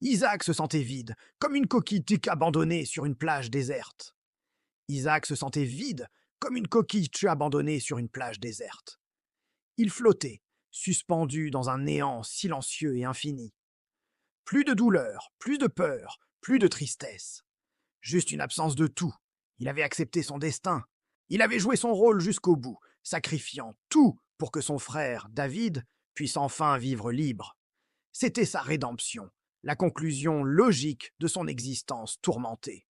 Isaac se sentait vide, comme une coquille tuque abandonnée sur une plage déserte. Isaac se sentait vide, comme une coquille tue abandonnée sur une plage déserte. Il flottait, suspendu dans un néant silencieux et infini. Plus de douleur, plus de peur, plus de tristesse. Juste une absence de tout. Il avait accepté son destin. Il avait joué son rôle jusqu'au bout, sacrifiant tout pour que son frère, David, puisse enfin vivre libre. C'était sa rédemption, la conclusion logique de son existence tourmentée.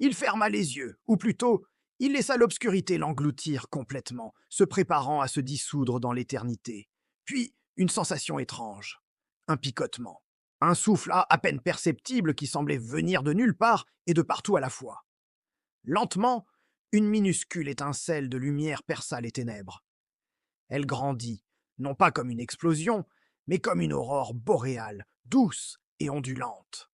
Il ferma les yeux, ou plutôt, il laissa l'obscurité l'engloutir complètement, se préparant à se dissoudre dans l'éternité. Puis, une sensation étrange, un picotement, un souffle à peine perceptible qui semblait venir de nulle part et de partout à la fois. Lentement, une minuscule étincelle de lumière perça les ténèbres. Elle grandit, non pas comme une explosion, mais comme une aurore boréale, douce et ondulante.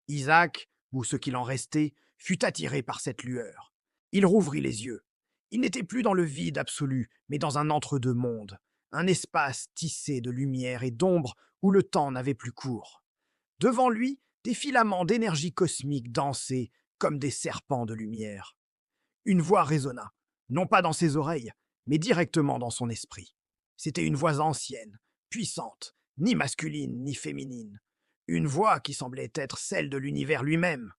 Isaac, ou ce qu'il en restait, fut attiré par cette lueur. Il rouvrit les yeux. Il n'était plus dans le vide absolu, mais dans un entre-deux-mondes, un espace tissé de lumière et d'ombre où le temps n'avait plus cours. Devant lui, des filaments d'énergie cosmique dansaient comme des serpents de lumière. Une voix résonna, non pas dans ses oreilles, mais directement dans son esprit. C'était une voix ancienne, puissante, ni masculine ni féminine. Une voix qui semblait être celle de l'univers lui-même.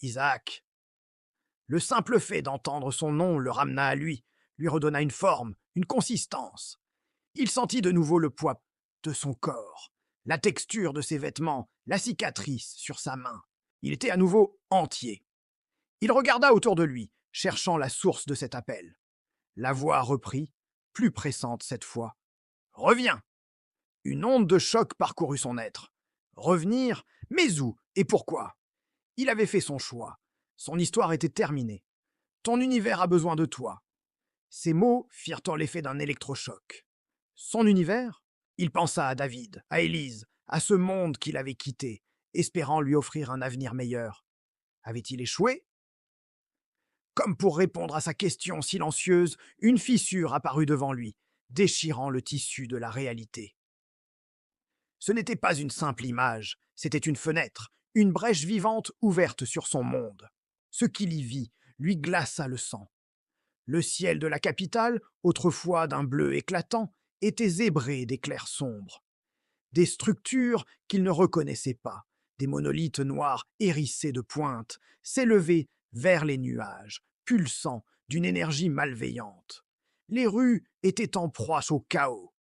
Isaac. Le simple fait d'entendre son nom le ramena à lui redonna une forme, une consistance. Il sentit de nouveau le poids de son corps, la texture de ses vêtements, la cicatrice sur sa main. Il était à nouveau entier. Il regarda autour de lui, cherchant la source de cet appel. La voix reprit, plus pressante cette fois. « Reviens !» Une onde de choc parcourut son être. Revenir, mais où et pourquoi? Il avait fait son choix. Son histoire était terminée. Ton univers a besoin de toi. Ces mots firent l'effet d'un électrochoc. Son univers? Il pensa à David, à Élise, à ce monde qu'il avait quitté, espérant lui offrir un avenir meilleur. Avait-il échoué? Comme pour répondre à sa question silencieuse, une fissure apparut devant lui, déchirant le tissu de la réalité. Ce n'était pas une simple image, c'était une fenêtre, une brèche vivante ouverte sur son monde. Ce qu'il y vit lui glaça le sang. Le ciel de la capitale, autrefois d'un bleu éclatant, était zébré d'éclairs sombres. Des structures qu'il ne reconnaissait pas, des monolithes noirs hérissés de pointes, s'élevaient vers les nuages, pulsant d'une énergie malveillante. Les rues étaient en proie au chaos.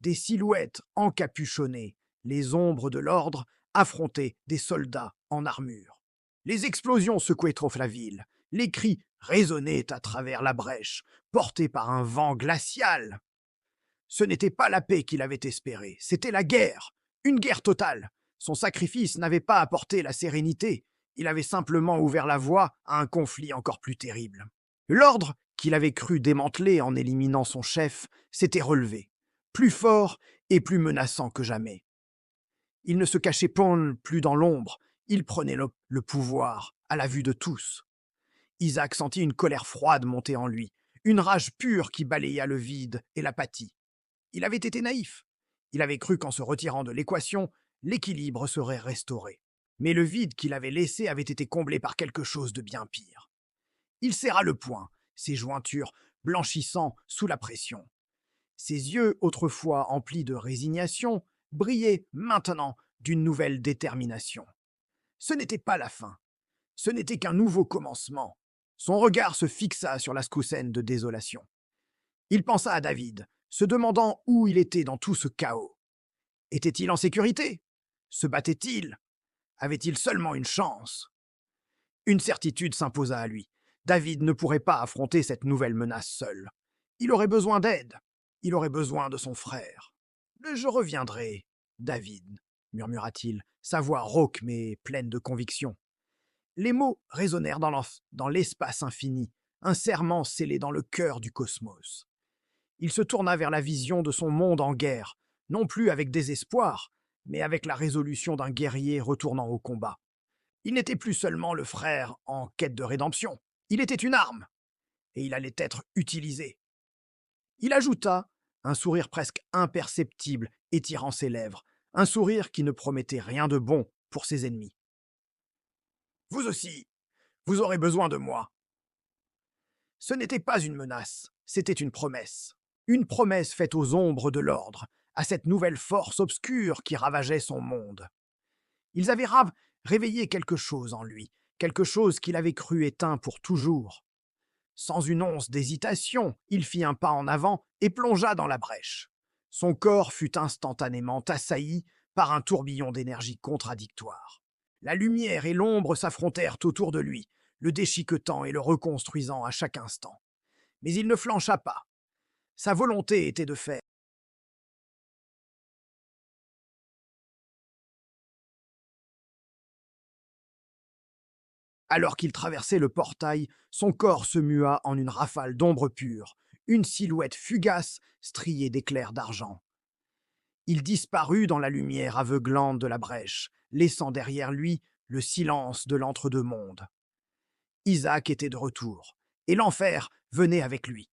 Des silhouettes encapuchonnées, les ombres de l'ordre, affrontaient des soldats en armure. Les explosions secouaient trop la ville, les cris résonnaient à travers la brèche, portés par un vent glacial. Ce n'était pas la paix qu'il avait espérée, c'était la guerre, une guerre totale. Son sacrifice n'avait pas apporté la sérénité, il avait simplement ouvert la voie à un conflit encore plus terrible. L'ordre, qu'il avait cru démanteler en éliminant son chef, s'était relevé, plus fort et plus menaçant que jamais. Il ne se cachait plus dans l'ombre, il prenait le pouvoir à la vue de tous. Isaac sentit une colère froide monter en lui, une rage pure qui balaya le vide et l'apathie. Il avait été naïf. Il avait cru qu'en se retirant de l'équation, l'équilibre serait restauré. Mais le vide qu'il avait laissé avait été comblé par quelque chose de bien pire. Il serra le poing, ses jointures blanchissant sous la pression. Ses yeux, autrefois emplis de résignation, brillaient maintenant d'une nouvelle détermination. Ce n'était pas la fin. Ce n'était qu'un nouveau commencement. Son regard se fixa sur la Skousen de désolation. Il pensa à David, se demandant où il était dans tout ce chaos. Était-il en sécurité? Se battait-il? Avait-il seulement une chance? Une certitude s'imposa à lui. David ne pourrait pas affronter cette nouvelle menace seul. Il aurait besoin d'aide. Il aurait besoin de son frère. « Je reviendrai, David, » murmura-t-il, sa voix rauque mais pleine de conviction. Les mots résonnèrent dans l'espace infini, un serment scellé dans le cœur du cosmos. Il se tourna vers la vision de son monde en guerre, non plus avec désespoir, mais avec la résolution d'un guerrier retournant au combat. Il n'était plus seulement le frère en quête de rédemption, il était une arme, et il allait être utilisé. Il ajouta, un sourire presque imperceptible étirant ses lèvres, un sourire qui ne promettait rien de bon pour ses ennemis. Vous aussi, vous aurez besoin de moi. Ce n'était pas une menace, c'était une promesse. Une promesse faite aux ombres de l'ordre, à cette nouvelle force obscure qui ravageait son monde. Ils avaient réveillé quelque chose en lui, quelque chose qu'il avait cru éteint pour toujours. Sans une once d'hésitation, il fit un pas en avant et plongea dans la brèche. Son corps fut instantanément assailli par un tourbillon d'énergie contradictoire. La lumière et l'ombre s'affrontèrent autour de lui, le déchiquetant et le reconstruisant à chaque instant. Mais il ne flancha pas. Sa volonté était de faire. Alors qu'il traversait le portail, son corps se mua en une rafale d'ombre pure, une silhouette fugace striée d'éclairs d'argent. Il disparut dans la lumière aveuglante de la brèche, laissant derrière lui le silence de l'entre-deux-mondes. Isaac était de retour, et l'enfer venait avec lui.